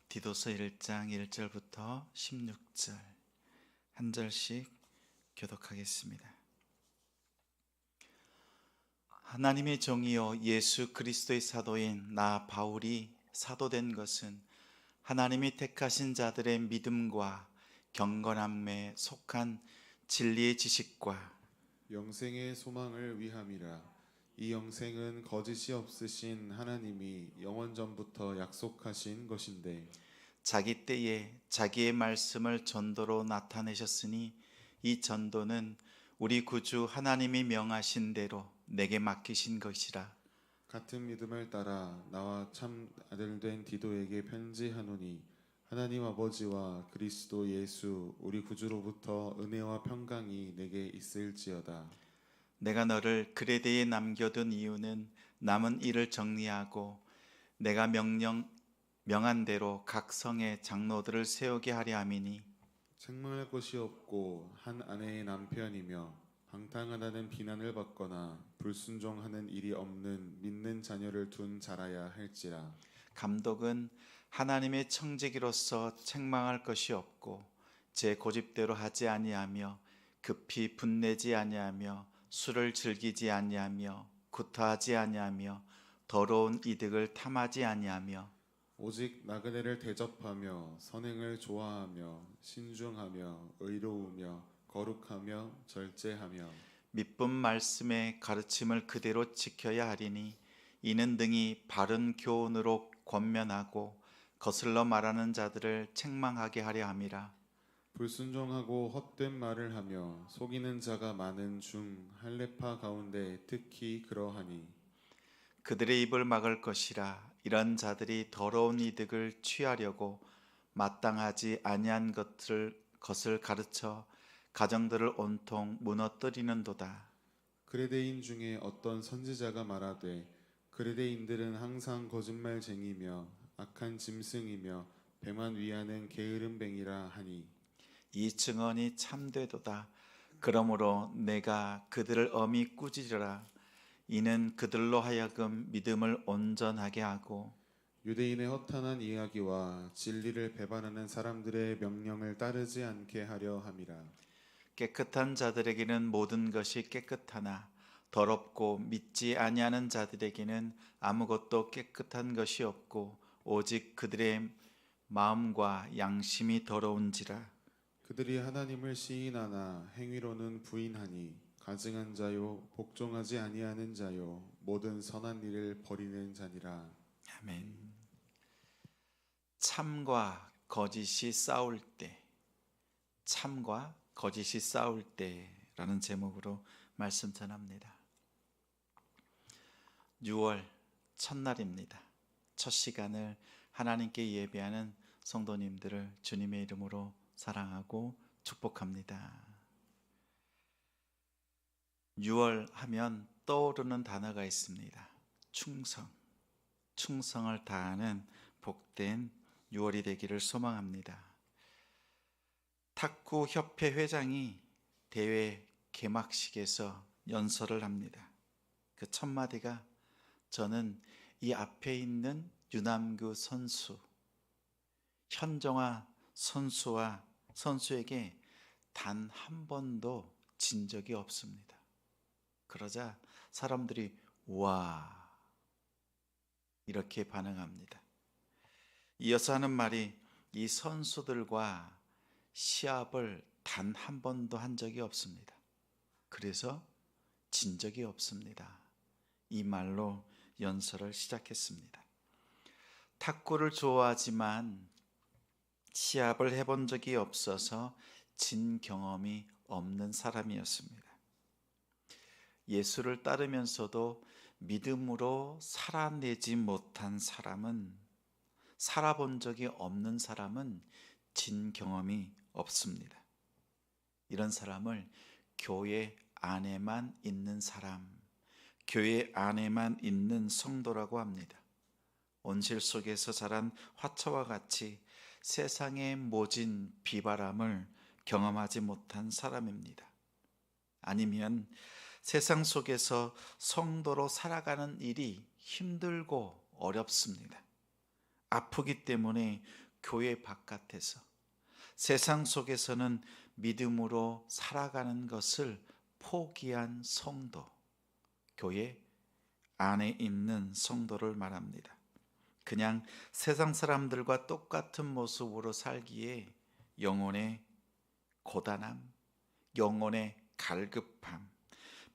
디도서 1장 1절부터 16절 한 절씩 교독하겠습니다. 하나님의 종이요 예수 그리스도의 사도인 나 바울이 사도된 것은 하나님이 택하신 자들의 믿음과 경건함에 속한 진리의 지식과 영생의 소망을 위함이라. 이 영생은 거짓이 없으신 하나님이 영원 전부터 약속하신 것인데 자기 때에 자기의 말씀을 전도로 나타내셨으니 이 전도는 우리 구주 하나님이 명하신 대로 내게 맡기신 것이라. 같은 믿음을 따라 나와 참 아들 된 디도에게 편지하노니 하나님 아버지와 그리스도 예수 우리 구주로부터 은혜와 평강이 내게 있을지어다. 내가 너를 그레데에 남겨둔 이유는 남은 일을 정리하고 내가 명한 대로 각 성의 장로들을 세우게 하려 함이니 책망할 것이 없고 한 아내의 남편이며 방탕하다는 비난을 받거나 불순종하는 일이 없는 믿는 자녀를 둔 자라야 할지라. 감독은 하나님의 청지기로서 책망할 것이 없고 제 고집대로 하지 아니하며 급히 분내지 아니하며 술을 즐기지 아니하며 구타하지 아니하며 더러운 이득을 탐하지 아니하며 오직 나그네를 대접하며 선행을 좋아하며 신중하며 의로우며 거룩하며 절제하며 믿음 말씀의 가르침을 그대로 지켜야 하리니 이는 등이 바른 교훈으로 권면하고 거슬러 말하는 자들을 책망하게 하려 함이라. 불순종하고 헛된 말을 하며 속이는 자가 많은 중 할례파 가운데 특히 그러하니 그들의 입을 막을 것이라. 이런 자들이 더러운 이득을 취하려고 마땅하지 아니한 것을 가르쳐 가정들을 온통 무너뜨리는도다. 그레데인 중에 어떤 선지자가 말하되 그레데인들은 항상 거짓말쟁이며 악한 짐승이며 배만 위하는 게으른 뱅이라 하니 이 증언이 참되도다. 그러므로 내가 그들을 엄히 꾸짖으라. 이는 그들로 하여금 믿음을 온전하게 하고 유대인의 허탄한 이야기와 진리를 배반하는 사람들의 명령을 따르지 않게 하려 함이라. 깨끗한 자들에게는 모든 것이 깨끗하나 더럽고 믿지 아니하는 자들에게는 아무것도 깨끗한 것이 없고 오직 그들의 마음과 양심이 더러운지라. 그들이 하나님을 시인하나 행위로는 부인하니 가증한 자요 복종하지 아니하는 자요 모든 선한 일을 버리는 자니라. 아멘. 참과 거짓이 싸울 때, 참과 거짓이 싸울 때라는 제목으로 말씀 전합니다. 6월 첫날입니다. 첫 시간을 하나님께 예배하는 성도님들을 주님의 이름으로 사랑하고 축복합니다. 6월 하면 떠오르는 단어가 있습니다. 충성. 충성을 다하는 복된 6월이 되기를 소망합니다. 탁구협회 회장이 대회 개막식에서 연설을 합니다. 그 첫 마디가 저는 이 앞에 있는 유남규 선수, 현정화 선수에게 단 한 번도 진 적이 없습니다. 그러자 사람들이 와 이렇게 반응합니다. 이어서 하는 말이 이 선수들과 시합을 단 한 번도 한 적이 없습니다. 그래서 진 적이 없습니다. 이 말로 연설을 시작했습니다. 탁구를 좋아하지만 시합을 해본 적이 없어서 진 경험이 없는 사람이었습니다. 예수를 따르면서도 믿음으로 살아내지 못한 사람은, 살아본 적이 없는 사람은 진 경험이 없습니다. 이런 사람을 교회 안에만 있는 사람, 교회 안에만 있는 성도라고 합니다. 온실 속에서 자란 화초와 같이 세상의 모진 비바람을 경험하지 못한 사람입니다. 아니면 세상 속에서 성도로 살아가는 일이 힘들고 어렵습니다. 아프기 때문에 교회 바깥에서 세상 속에서는 믿음으로 살아가는 것을 포기한 성도, 교회 안에 있는 성도를 말합니다. 그냥 세상 사람들과 똑같은 모습으로 살기에 영혼의 고단함, 영혼의 갈급함,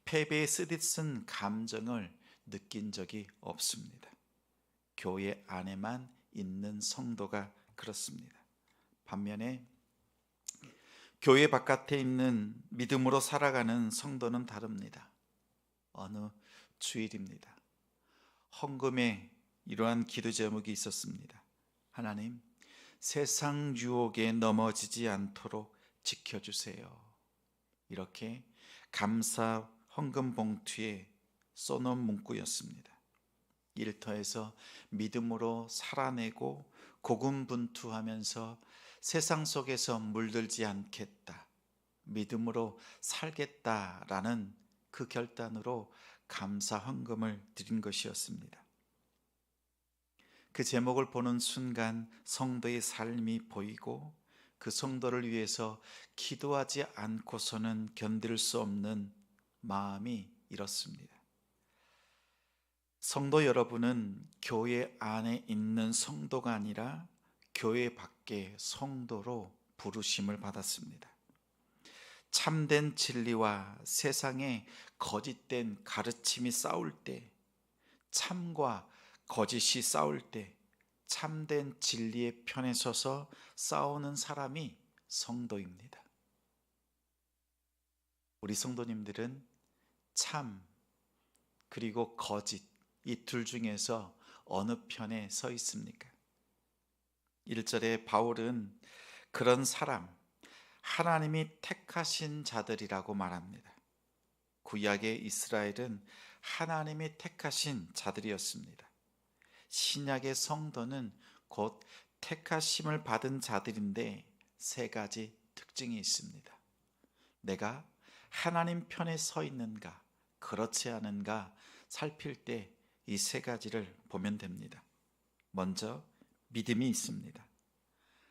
패배에 쓰디쓴 감정을 느낀 적이 없습니다. 교회 안에만 있는 성도가 그렇습니다. 반면에 교회 바깥에 있는 믿음으로 살아가는 성도는 다릅니다. 어느 주일입니다. 헌금에 이러한 기도 제목이 있었습니다. 하나님, 세상 유혹에 넘어지지 않도록 지켜주세요. 이렇게 감사 헌금 봉투에 써놓은 문구였습니다. 일터에서 믿음으로 살아내고 고군분투하면서 세상 속에서 물들지 않겠다, 믿음으로 살겠다라는 그 결단으로 감사 헌금을 드린 것이었습니다. 그 제목을 보는 순간 성도의 삶이 보이고 그 성도를 위해서 기도하지 않고서는 견딜 수 없는 마음이 일었습니다. 성도 여러분은 교회 안에 있는 성도가 아니라 교회 밖의 성도로 부르심을 받았습니다. 참된 진리와 세상의 거짓된 가르침이 싸울 때, 참과 거짓이 싸울 때 참된 진리의 편에 서서 싸우는 사람이 성도입니다. 우리 성도님들은 참 그리고 거짓, 이 둘 중에서 어느 편에 서 있습니까? 1절에 바울은 그런 사람, 하나님이 택하신 자들이라고 말합니다. 구약의 이스라엘은 하나님이 택하신 자들이었습니다. 신약의 성도는 곧 택하심을 받은 자들인데 세 가지 특징이 있습니다. 내가 하나님 편에 서 있는가, 그렇지 않은가 살필 때 이 세 가지를 보면 됩니다. 먼저 믿음이 있습니다.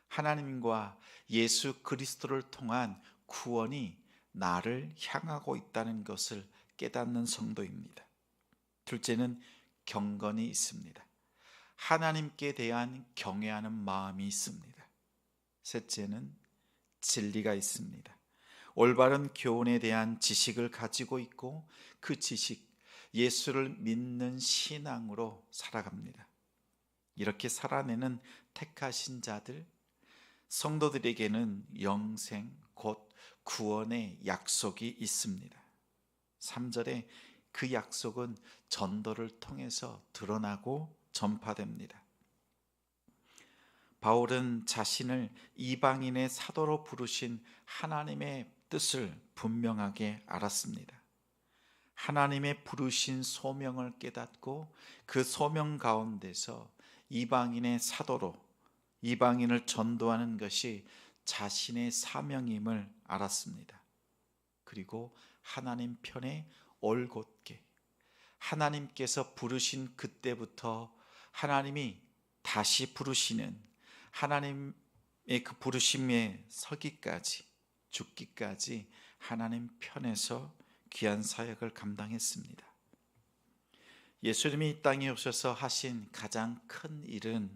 하나님과 예수 그리스도를 통한 구원이 나를 향하고 있다는 것을 깨닫는 성도입니다. 둘째는 경건이 있습니다. 하나님께 대한 경외하는 마음이 있습니다. 셋째는 진리가 있습니다. 올바른 교훈에 대한 지식을 가지고 있고 그 지식, 예수를 믿는 신앙으로 살아갑니다. 이렇게 살아내는 택하신 자들, 성도들에게는 영생, 곧 구원의 약속이 있습니다. 3절에 그 약속은 전도를 통해서 드러나고 전파됩니다. 바울은 자신을 이방인의 사도로 부르신 하나님의 뜻을 분명하게 알았습니다. 하나님의 부르신 소명을 깨닫고 그 소명 가운데서 이방인의 사도로 이방인을 전도하는 것이 자신의 사명임을 알았습니다. 그리고 하나님 편에 올곧게 하나님께서 부르신 그때부터 하나님이 다시 부르시는 하나님의 그 부르심에 서기까지, 죽기까지 하나님 편에서 귀한 사역을 감당했습니다. 예수님이 이 땅에 오셔서 하신 가장 큰 일은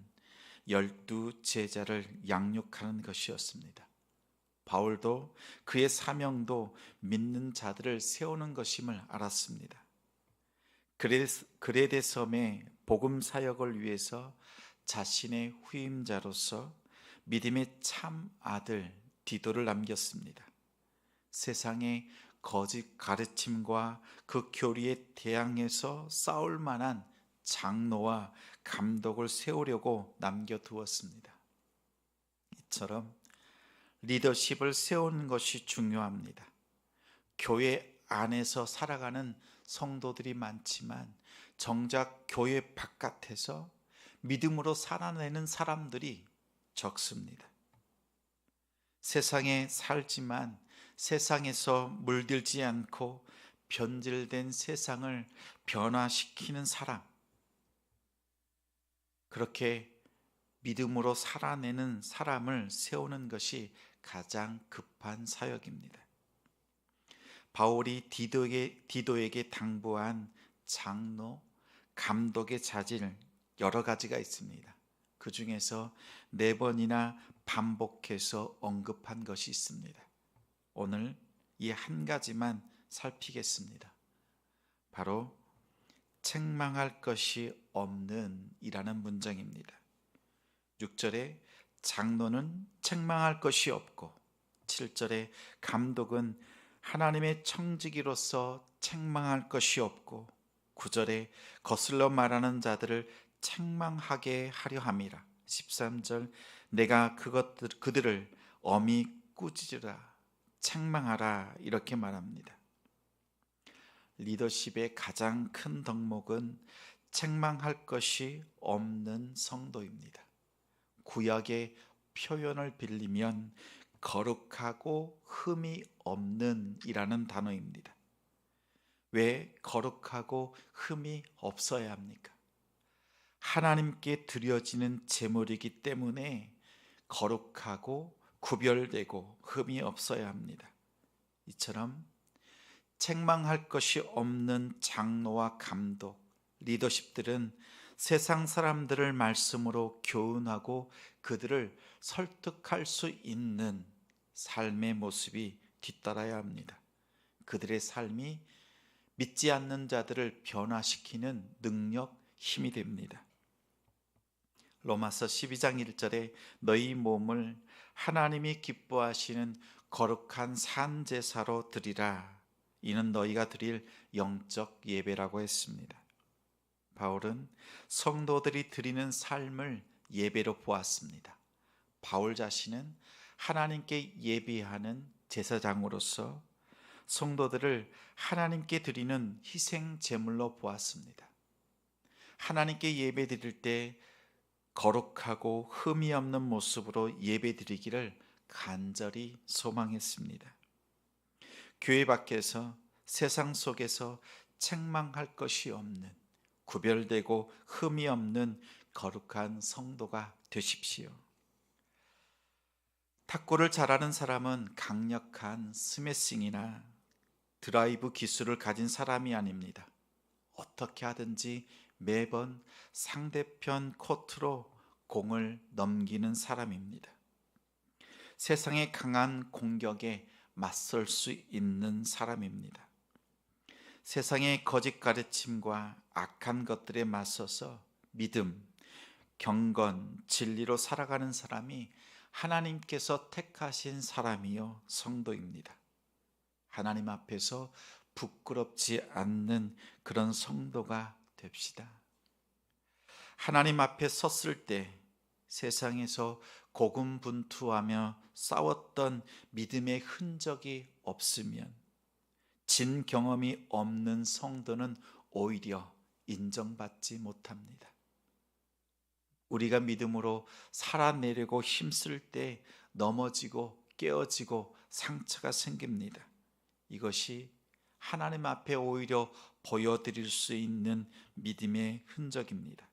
12 제자를 양육하는 것이었습니다. 바울도 그의 사명도 믿는 자들을 세우는 것임을 알았습니다. 그레데 섬의 복음 사역을 위해서 자신의 후임자로서 믿음의 참 아들 디도를 남겼습니다. 세상의 거짓 가르침과 그 교리에 대항해서 싸울 만한 장로와 감독을 세우려고 남겨두었습니다. 이처럼 리더십을 세우는 것이 중요합니다. 교회 안에서 살아가는 성도들이 많지만 정작 교회 바깥에서 믿음으로 살아내는 사람들이 적습니다. 세상에 살지만 세상에서 물들지 않고 변질된 세상을 변화시키는 사람, 그렇게 믿음으로 살아내는 사람을 세우는 것이 가장 급한 사역입니다. 바울이 디도에게 당부한 장로, 감독의 자질 여러 가지가 있습니다. 그 중에서 4번이나 반복해서 언급한 것이 있습니다. 오늘 이 한 가지만 살피겠습니다. 바로 책망할 것이 없는 이라는 문장입니다. 6절에 장로는 책망할 것이 없고, 7절에 감독은 하나님의 청지기로서 책망할 것이 없고, 9절에 거슬러 말하는 자들을 책망하게 하려 함이라. 13절 내가 그들을 엄히 꾸짖으라, 책망하라 이렇게 말합니다. 리더십의 가장 큰 덕목은 책망할 것이 없는 성도입니다. 구약의 표현을 빌리면 거룩하고 흠이 없는 이라는 단어입니다. 왜 거룩하고 흠이 없어야 합니까? 하나님께 드려지는 제물이기 때문에 거룩하고 구별되고 흠이 없어야 합니다. 이처럼 책망할 것이 없는 장로와 감독, 리더십들은 세상 사람들을 말씀으로 교훈하고 그들을 설득할 수 있는 삶의 모습이 뒤따라야 합니다. 그들의 삶이 믿지 않는 자들을 변화시키는 능력, 힘이 됩니다. 로마서 12장 1절에 너희 몸을 하나님이 기뻐하시는 거룩한 산제사로 드리라. 이는 너희가 드릴 영적 예배라고 했습니다. 바울은 성도들이 드리는 삶을 예배로 보았습니다. 바울 자신은 하나님께 예배하는 제사장으로서 성도들을 하나님께 드리는 희생 제물로 보았습니다. 하나님께 예배 드릴 때 거룩하고 흠이 없는 모습으로 예배 드리기를 간절히 소망했습니다. 교회 밖에서 세상 속에서 책망할 것이 없는 구별되고 흠이 없는 거룩한 성도가 되십시오. 탁구를 잘하는 사람은 강력한 스매싱이나 드라이브 기술을 가진 사람이 아닙니다. 어떻게 하든지 매번 상대편 코트로 공을 넘기는 사람입니다. 세상의 강한 공격에 맞설 수 있는 사람입니다. 세상의 거짓 가르침과 악한 것들에 맞서서 믿음, 경건, 진리로 살아가는 사람이 하나님께서 택하신 사람이요 성도입니다. 하나님 앞에서 부끄럽지 않는 그런 성도가 됩시다. 하나님 앞에 섰을 때 세상에서 고군분투하며 싸웠던 믿음의 흔적이 없으면 진 경험이 없는 성도는 오히려 인정받지 못합니다. 우리가 믿음으로 살아내려고 힘쓸 때 넘어지고 깨어지고 상처가 생깁니다. 이것이 하나님 앞에 오히려 보여드릴 수 있는 믿음의 흔적입니다.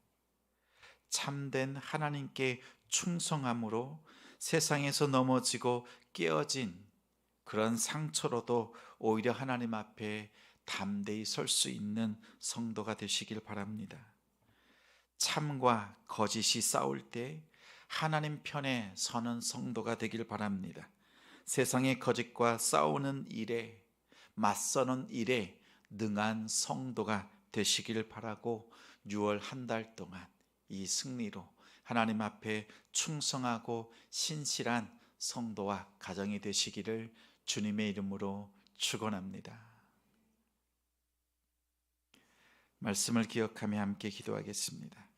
참된 하나님께 충성함으로 세상에서 넘어지고 깨어진 그런 상처로도 오히려 하나님 앞에 담대히 설 수 있는 성도가 되시길 바랍니다. 참과 거짓이 싸울 때 하나님 편에 서는 성도가 되길 바랍니다. 세상의 거짓과 싸우는 일에 맞서는 일에 능한 성도가 되시길 바라고 6월 한 달 동안 이 승리로 하나님 앞에 충성하고 신실한 성도와 가정이 되시기를 주님의 이름으로 축원합니다. 말씀을 기억하며 함께 기도하겠습니다.